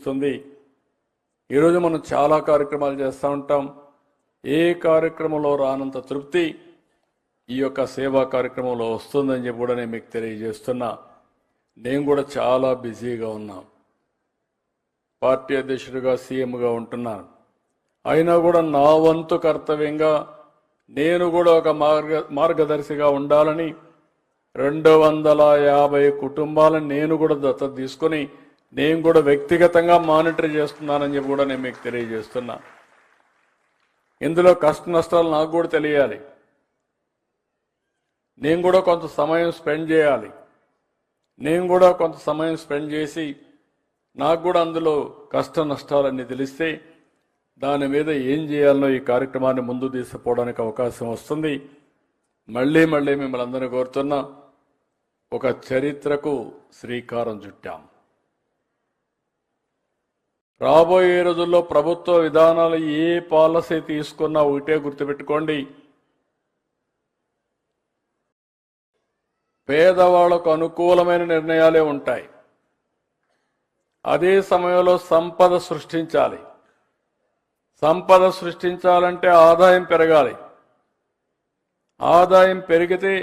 ఇస్తుంది. ఈరోజు మనం చాలా కార్యక్రమాలు చేస్తూ ఉంటాం. ఏ కార్యక్రమంలో రానంత తృప్తి ఈ యొక్క సేవా కార్యక్రమంలో వస్తుందని చెప్పి కూడా నేను మీకు తెలియజేస్తున్నా. నేను కూడా చాలా బిజీగా ఉన్నా, పార్టీ అధ్యక్షుడిగా సీఎంగా ఉంటున్నాను. అయినా కూడా నా వంతు కర్తవ్యంగా నేను కూడా ఒక మార్గదర్శిగా ఉండాలని 250 కుటుంబాలను నేను కూడా దత్తత తీసుకొని నేను కూడా వ్యక్తిగతంగా మానిటర్ చేస్తున్నానని చెప్పి కూడా నేను మీకు తెలియజేస్తున్నా. ఇందులో కష్ట నష్టాలు నాకు కూడా తెలియాలి. నేను కూడా కొంత సమయం స్పెండ్ చేయాలి. నేను కూడా కొంత సమయం స్పెండ్ చేసి నాకు కూడా అందులో కష్ట నష్టాలన్నీ తెలిస్తే దాని మీద ఏం చేయాలనో ఈ కార్యక్రమాన్ని ముందు తీసుకుపోవడానికి అవకాశం వస్తుంది. మళ్ళీ మిమ్మల్ని అందరినీ కోరుతున్నా, ఒక చరిత్రకు శ్రీకారం చుట్టాం. రాబోయే రోజుల్లో ప్రభుత్వ విధానాలు ఏ పాలసీ తీసుకున్నా ఒకటే గుర్తుపెట్టుకోండి, పేదవాళ్లకు అనుకూలమైన నిర్ణయాలే ఉంటాయి. అదే సమయంలో సంపద సృష్టించాలి. సంపద సృష్టించాలంటే ఆదాయం పెరగాలి. ఆదాయం పెరిగితే